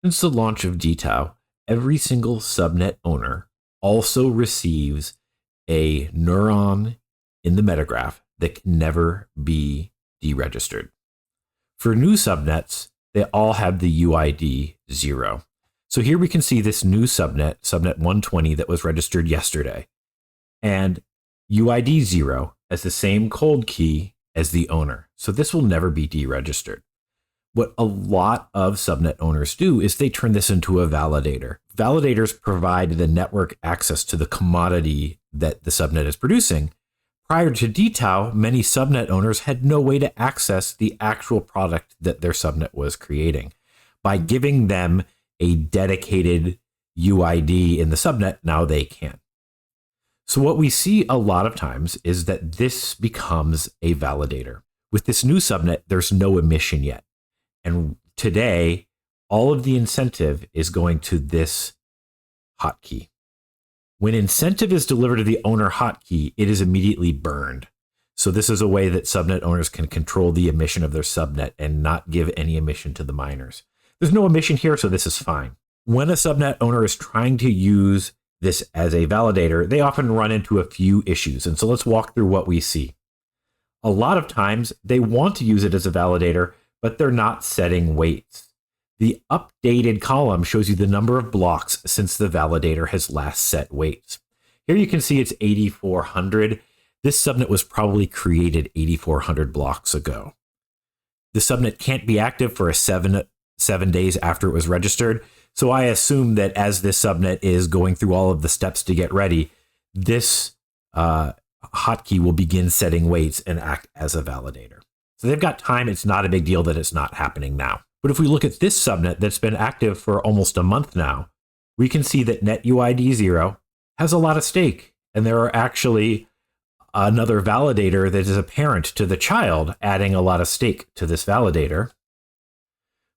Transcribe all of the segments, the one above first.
Since the launch of dTao, every single subnet owner also receives a neuron in the metagraph that can never be deregistered. For new subnets, they all have the UID 0. So here we can see this new subnet, subnet 120, that was registered yesterday. And UID 0 has the same cold key as the owner. So this will never be deregistered. What a lot of subnet owners do is they turn this into a validator. Validators provide the network access to the commodity that the subnet is producing. Prior to dTao, many subnet owners had no way to access the actual product that their subnet was creating. By giving them a dedicated UID in the subnet, now they can. So what we see a lot of times is that this becomes a validator. With this new subnet, there's no emission yet. And today, all of the incentive is going to this hotkey. When incentive is delivered to the owner hotkey, it is immediately burned. So this is a way that subnet owners can control the emission of their subnet and not give any emission to the miners. There's no emission here, so this is fine. When a subnet owner is trying to use this as a validator, they often run into a few issues. And so let's walk through what we see. A lot of times they want to use it as a validator, but they're not setting weights. The updated column shows you the number of blocks since the validator has last set weights. Here you can see it's 8,400. This subnet was probably created 8,400 blocks ago. The subnet can't be active for 7 days after it was registered. So I assume that as this subnet is going through all of the steps to get ready, this hotkey will begin setting weights and act as a validator. So they've got time. It's not a big deal that it's not happening now. But if we look at this subnet that's been active for almost a month now, we can see that net UID 0 has a lot of stake. And there are actually another validator that is a parent to the child adding a lot of stake to this validator.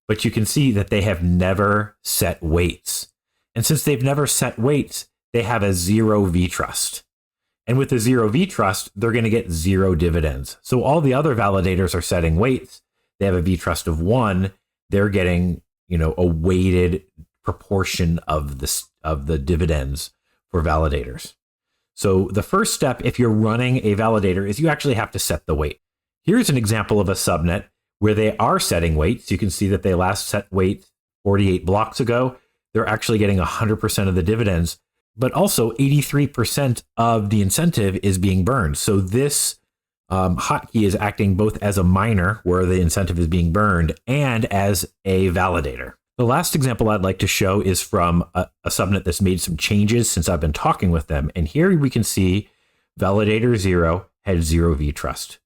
But you can see that they have never set weights. And since they've never set weights, they have a 0 vtrust. And with the 0 vtrust, they're going to get 0 dividends. So all the other validators are setting weights. They have a vtrust of 1. They're getting, a weighted proportion of the dividends for validators. So the first step, if you're running a validator, is you actually have to set the weight. Here's an example of a subnet where they are setting weights. You can see that they last set weight 48 blocks ago. They're actually getting 100% of the dividends, but also 83% of the incentive is being burned. So this hotkey is acting both as a miner, where the incentive is being burned, and as a validator. The last example I'd like to show is from a subnet that's made some changes since I've been talking with them. And here we can see validator 0 had 0 vtrust.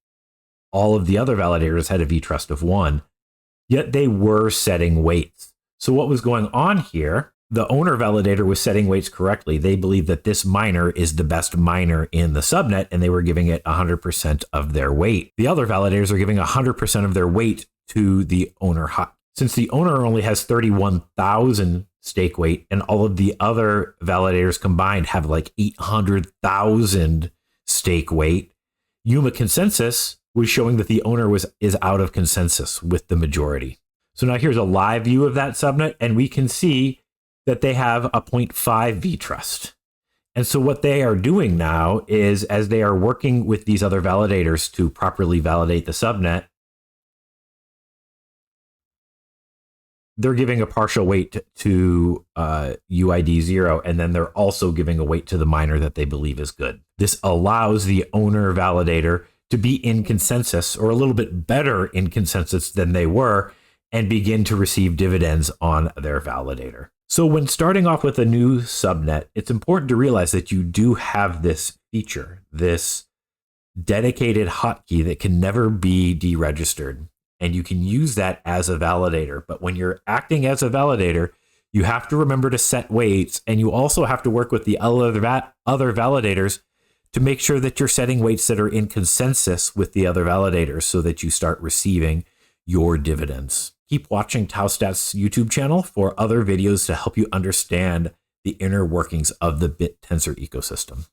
All of the other validators had a vtrust of 1, yet they were setting weights. So what was going on here, the owner validator was setting weights correctly. They believed that this miner is the best miner in the subnet, and they were giving it 100% of their weight. The other validators are giving 100% of their weight to the owner hot. Since the owner only has 31,000 stake weight, and all of the other validators combined have like 800,000 stake weight, Yuma consensus was showing that the owner is out of consensus with the majority. So now here's a live view of that subnet, and we can see that they have a 0.5 vtrust. And so what they are doing now is, as they are working with these other validators to properly validate the subnet, they're giving a partial weight to UID 0, and then they're also giving a weight to the miner that they believe is good. This allows the owner validator to be in consensus, or a little bit better in consensus than they were, and begin to receive dividends on their validator. So when starting off with a new subnet, it's important to realize that you do have this feature, this dedicated hotkey that can never be deregistered. And you can use that as a validator. But when you're acting as a validator, you have to remember to set weights, and you also have to work with the other validators to make sure that you're setting weights that are in consensus with the other validators so that you start receiving your dividends. Keep watching TaoStat's YouTube channel for other videos to help you understand the inner workings of the Bittensor ecosystem.